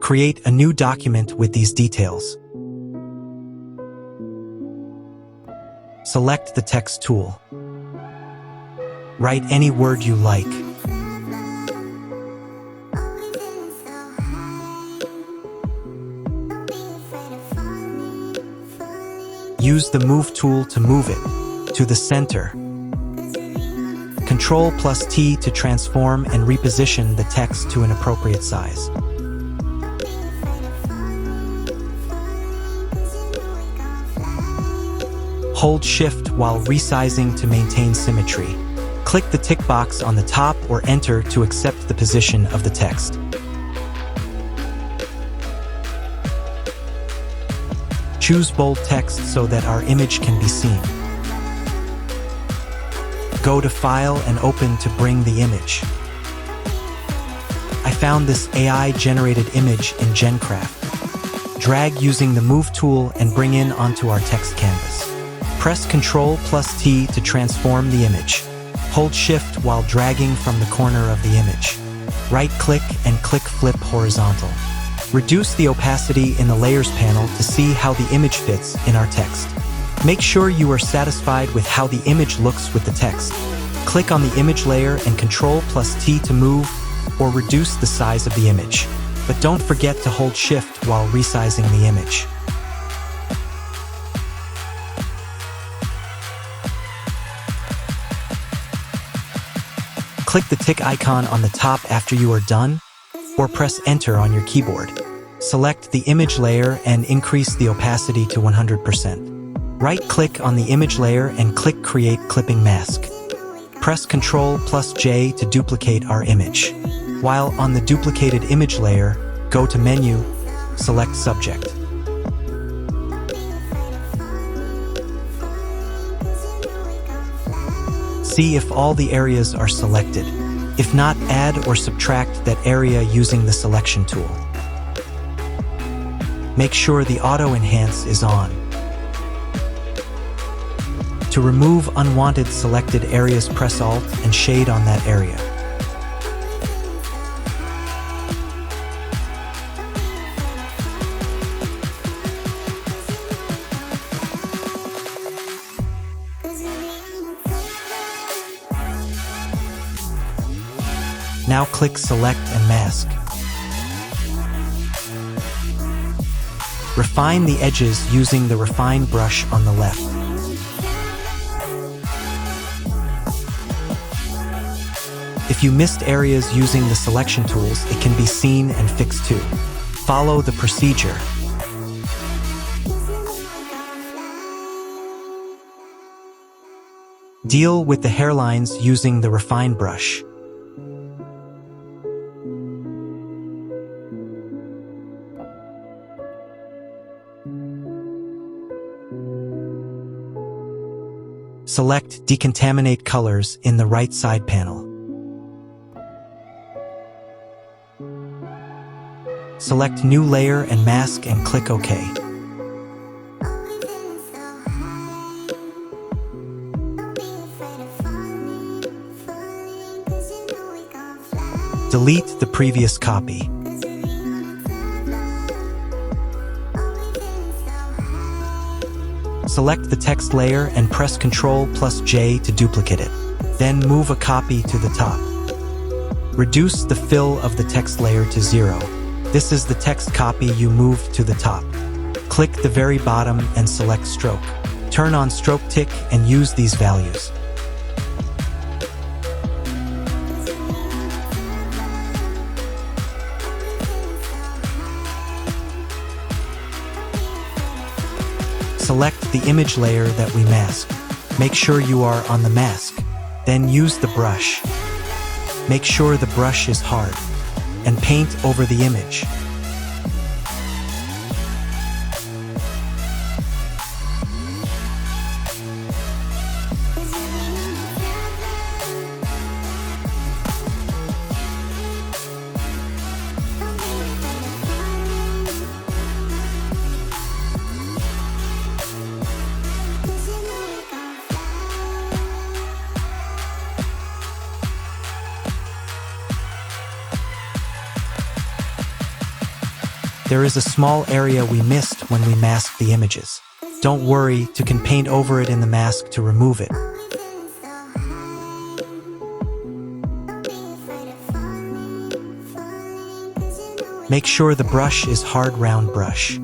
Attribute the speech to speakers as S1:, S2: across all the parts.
S1: Create a new document with these details. Select the text tool. Write any word you like. Use the Move tool to move it to the center. Ctrl+T to transform and reposition the text to an appropriate size. Hold Shift while resizing to maintain symmetry. Click the tick box on the top or Enter to accept the position of the text. Choose bold text so that our image can be seen. Go to File and Open to bring the image. I found this AI-generated image in Gencraft. Drag using the Move tool and bring in onto our text canvas. Press Ctrl+T to transform the image. Hold Shift while dragging from the corner of the image. Right-click and click Flip Horizontal. Reduce the opacity in the Layers panel to see how the image fits in our text. Make sure you are satisfied with how the image looks with the text. Click on the image layer and Ctrl+T to move or reduce the size of the image. But don't forget to hold Shift while resizing the image. Click the tick icon on the top after you are done, or press Enter on your keyboard. Select the image layer and increase the opacity to 100%. Right-click on the image layer and click Create Clipping Mask. Press Ctrl+J to duplicate our image. While on the duplicated image layer, go to Menu, select Subject. See if all the areas are selected. If not, add or subtract that area using the Selection tool. Make sure the Auto Enhance is on. To remove unwanted selected areas, press Alt and shade on that area. Now click Select and Mask. Refine the edges using the Refine brush on the left. If you missed areas using the selection tools, it can be seen and fixed too. Follow the procedure. Deal with the hairlines using the Refine brush. Select Decontaminate Colors in the right side panel. Select New Layer and Mask and click OK. Delete the previous copy. Select the text layer and press Ctrl+J to duplicate it. Then move a copy to the top. Reduce the fill of the text layer to 0. This is the text copy you moved to the top. Click the very bottom and select Stroke. Turn on Stroke Tick and use these values. Select the image layer that we masked. Make sure you are on the mask. Then use the brush. Make sure the brush is hard. And paint over the image. There is a small area we missed when we masked the images. Don't worry, you can paint over it in the mask to remove it. Make sure the brush is hard round brush.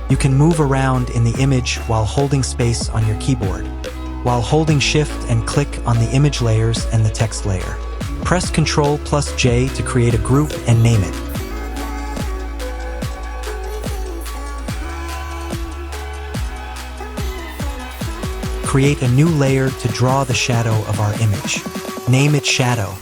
S1: You can move around in the image while holding space on your keyboard, while holding Shift and click on the image layers and the text layer. Press Ctrl+J to create a group and name it. Create a new layer to draw the shadow of our image. Name it Shadow.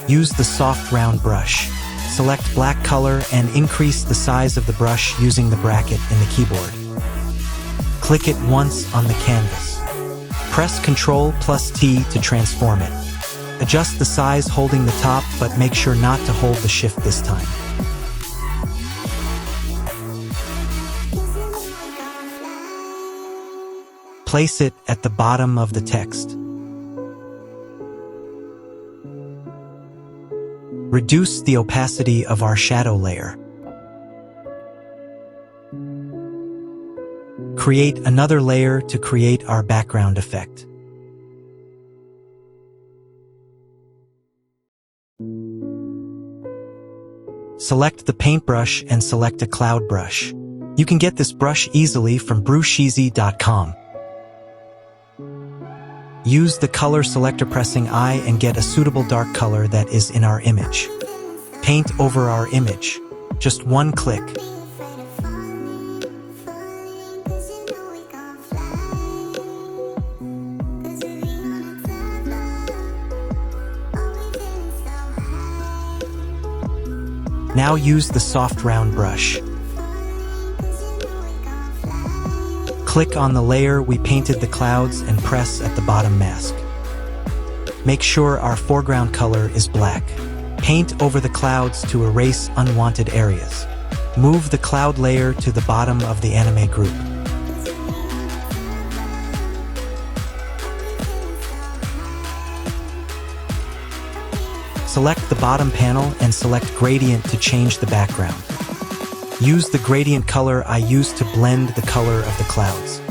S1: Use the soft round brush. Select black color and increase the size of the brush using the bracket in the keyboard. Click it once on the canvas. Press Ctrl+T to transform it. Adjust the size holding the top, but make sure not to hold the Shift this time. Place it at the bottom of the text. Reduce the opacity of our shadow layer. Create another layer to create our background effect. Select the paintbrush and select a cloud brush. You can get this brush easily from Brusheezy.com. Use the color selector pressing I and get a suitable dark color that is in our image. Paint over our image. Just one click. Now use the soft round brush. Click on the layer we painted the clouds and press at the bottom mask. Make sure our foreground color is black. Paint over the clouds to erase unwanted areas. Move the cloud layer to the bottom of the anime group. Select the bottom panel and select gradient to change the background. Use the gradient color I used to blend the color of the clouds.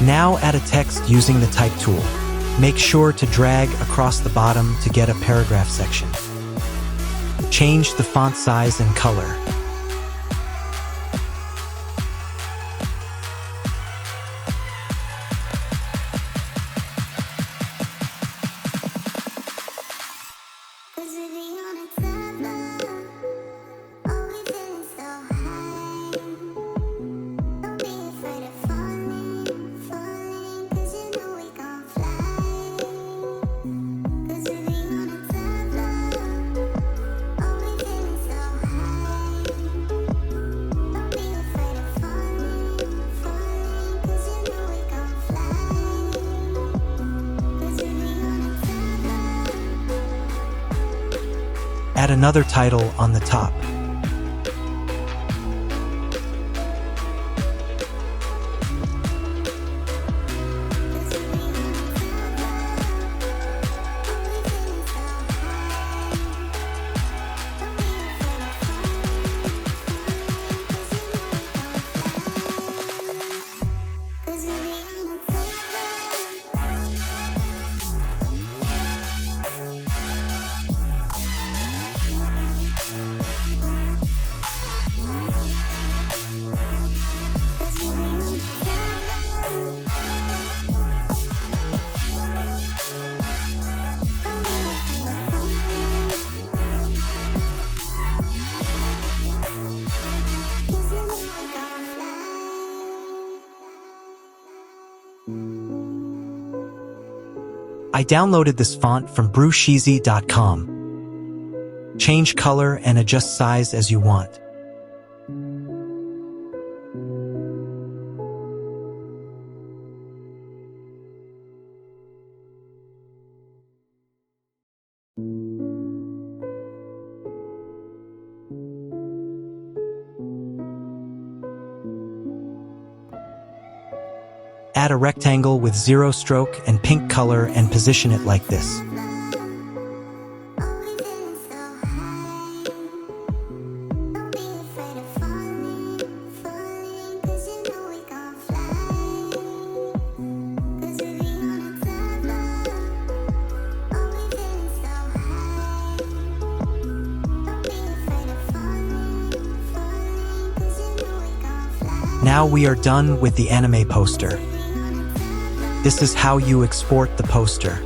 S1: Now add a text using the type tool. Make sure to drag across the bottom to get a paragraph section. Change the font size and color. Add another title on the top. I downloaded this font from Brusheezy.com. Change color and adjust size as you want. Add a rectangle with 0 stroke and pink color and position it like this. Now we are done with the anime poster. This is how you export the poster.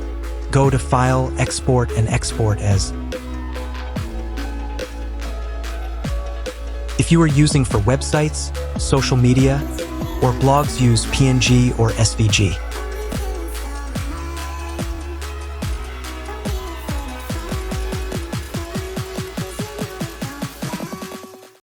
S1: Go to File, Export, and export as. If you are using for websites, social media, or blogs, use PNG or SVG.